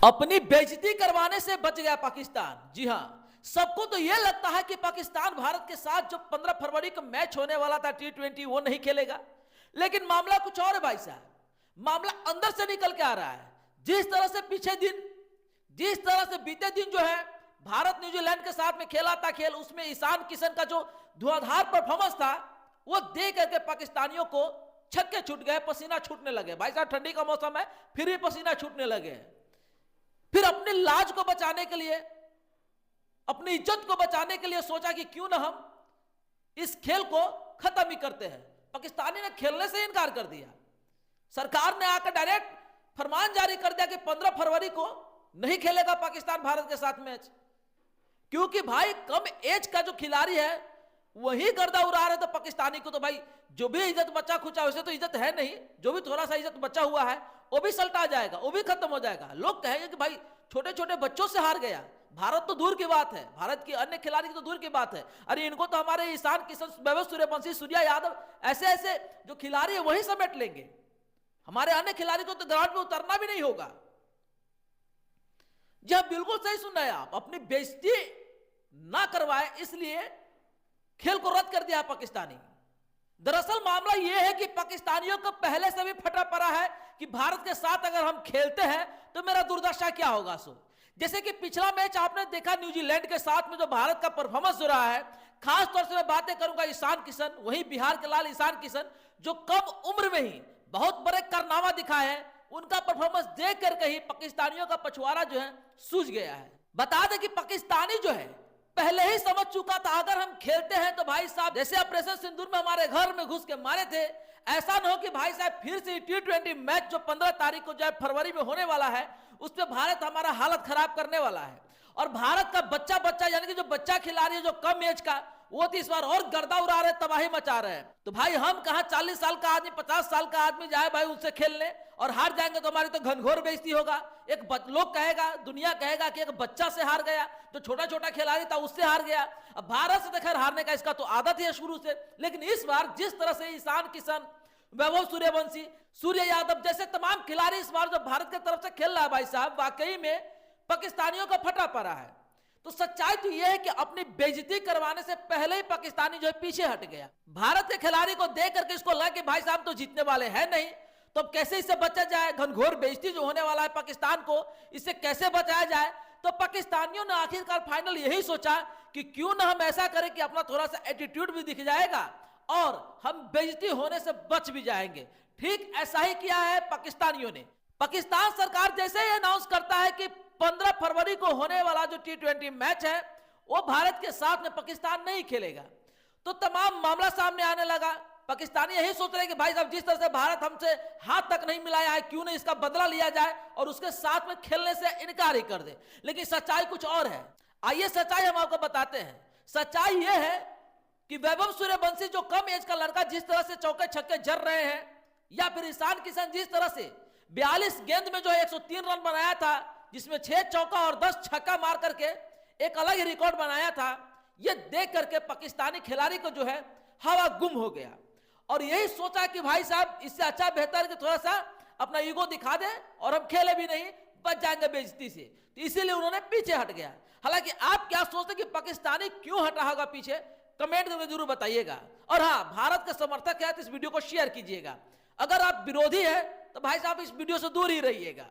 अपनी बेइज्जती करवाने से बच गया पाकिस्तान। जी हां, सबको तो यह लगता है कि पाकिस्तान भारत के साथ जो 15 फरवरी को मैच होने वाला था T20 वो नहीं खेलेगा, लेकिन मामला कुछ और है भाई साहब। मामला अंदर से निकल के आ रहा है। जिस तरह से पीछे दिन, जिस तरह से बीते दिन जो है भारत न्यूजीलैंड के साथ में खेला था खेल, उसमें ईशान किशन का जो धुआंधार परफॉर्मेंस था वो देख करके पाकिस्तानियों को छक्के छूट गए, पसीना छूटने लगे। भाई साहब ठंडी का मौसम है, फिर भी पसीना छूटने लगे। फिर अपनी लाज को बचाने के लिए, अपनी इज्जत को बचाने के लिए सोचा कि क्यों ना हम इस खेल को खत्म ही करते हैं। पाकिस्तानी ने खेलने से इनकार कर दिया। सरकार ने आकर डायरेक्ट फरमान जारी कर दिया कि 15 फरवरी को नहीं खेलेगा पाकिस्तान भारत के साथ मैच, क्योंकि भाई कम एज का जो खिलाड़ी है वही गर्दा उड़ा रहे। तो पाकिस्तानी को तो भाई जो भी इज्जत बचा खुचा, वैसे तो इज्जत है नहीं, जो भी थोड़ा सा इज्जत बचा हुआ है वो भी सल्टा जाएगा, वो भी खत्म हो जाएगा। लोग कहेंगे कि भाई छोटे छोटे बच्चों से हार गया। भारत तो दूर की बात है, भारत की अन्य खिलाड़ी तो दूर की बात है। अरे इनको तो हमारे ईशान किशन, वैभव सूर्यवंशी, सूर्या यादव, ऐसे ऐसे जो खिलाड़ी है वही समेट लेंगे। हमारे अन्य खिलाड़ी को तो ग्राउंड पे उतरना भी नहीं होगा। जब बिल्कुल सही सुन रहे हैं आप, अपनी बेइज्जती ना करवाए इसलिए खेल को रद्द कर दिया पाकिस्तानी। दरअसल मामला यह है कि पाकिस्तानियों को पहले से भी फटा पड़ा है कि भारत के साथ अगर हम खेलते हैं तो मेरा दुर्दशा क्या होगा। सो जैसे कि पिछला मैच आपने देखा न्यूजीलैंड के साथ में जो भारत का परफॉर्मेंस जो रहा है, खास तौर से मैं बातें करूंगा ईशान किशन, वही बिहार के लाल ईशान किशन, जो कम उम्र में ही बहुत बड़े कारनामा दिखाए हैं। उनका परफॉर्मेंस देख करके ही पाकिस्तानियों का पछवाड़ा जो है सूझ गया है। बता दें कि पाकिस्तानी जो है पहले ही समझ चुका था अगर हम खेलते हैं तो भाई साहब जैसे ऑपरेशन सिंदूर में हमारे घर में घुस के मारे थे, ऐसा न हो कि भाई साहब फिर से T20 मैच जो 15 तारीख को जो है फरवरी में होने वाला है उसमें भारत हमारा हालत खराब करने वाला है। और भारत का बच्चा बच्चा यानी कि जो बच्चा खिलाड़ी है जो कम एज का, वो तो इस बार और गर्दा उड़ा रहे, तबाही मचा रहे हैं। तो भाई हम कहा 40 साल का आदमी, 50 साल का आदमी जाए भाई उनसे खेलने, और हार जाएंगे तो हमारी तो घनघोर बेइज्जती होगा। एक लोग कहेगा, दुनिया कहेगा कि एक बच्चा से हार गया, जो छोटा छोटा खिलाड़ी था उससे हार गया। अब भारत से तो खैर हारने का इसका तो आदत ही है शुरू से, लेकिन इस बार जिस तरह से ईशान किशन, वैभव सूर्यवंशी, सूर्य यादव जैसे तमाम खिलाड़ी इस बार जो भारत की तरफ से खेल रहा है भाई साहब, वाकई में पाकिस्तानियों का फटा पड़ा है। तो सच्चाई तो यह है कि अपनी बेइज्जती करवाने से पहले ही पाकिस्तानी जो है पीछे हट गया। भारत के खिलाड़ी को देख करके इसको लगा कि भाई साहब तो जीतने वाले हैं नहीं, तो अब कैसे इससे बचा जाए। घनघोर बेइज्जती जो होने वाला है पाकिस्तान को, इससे कैसे बचाया जाए। तो पाकिस्तानियों ने आखिरकार फाइनल यही सोचा कि क्यों ना हम ऐसा करें कि अपना थोड़ा सा एटीट्यूड भी दिख जाएगा और हम बेइज्जती होने से बच भी जाएंगे। ठीक ऐसा ही किया है पाकिस्तानियों ने। पाकिस्तान सरकार जैसे ही अनाउंस करता है कि 15 फरवरी को होने वाला जो T20 मैच है वो भारत के साथ में पाकिस्तान नहीं खेलेगा, तो तमाम मामला सामने आने लगा। पाकिस्तानी यही सोच रहे कि भाई साहब जिस तरह से भारत हमसे हाथ तक नहीं मिलाया है, क्यों नहीं इसका बदला लिया जाए और उसके साथ में खेलने से इनकार ही कर दे। लेकिन सच्चाई कुछ और है। आइए सच्चाई हम आपको बताते हैं। सच्चाई यह है कि वैभव सूर्यवंशी जो कम एज का लड़का जिस तरह से चौके छक्के जड़ रहे हैं, या फिर ईशान किशन जिस तरह से 42 गेंद में जो है 103 रन बनाया था, जिसमें 6 चौका और 10 छक्का मार करके एक अलग ही रिकॉर्ड बनाया था, यह देख करके पाकिस्तानी खिलाड़ी को जो है हवा गुम हो गया और यही सोचा कि भाई साहब इससे अच्छा बेहतर कि थोड़ा सा अपना ईगो दिखा दे और हम खेले भी नहीं, बच जाएंगे बेइज्जती से। तो इसीलिए उन्होंने पीछे हट गया। हालांकि आप क्या सोचते कि पाकिस्तानी क्यों हटा होगा पीछे, कमेंट में जरूर बताइएगा। और हाँ, भारत के समर्थक है तो इस वीडियो को शेयर कीजिएगा। अगर आप विरोधी है तो भाई साहब इस वीडियो से दूर ही रहिएगा।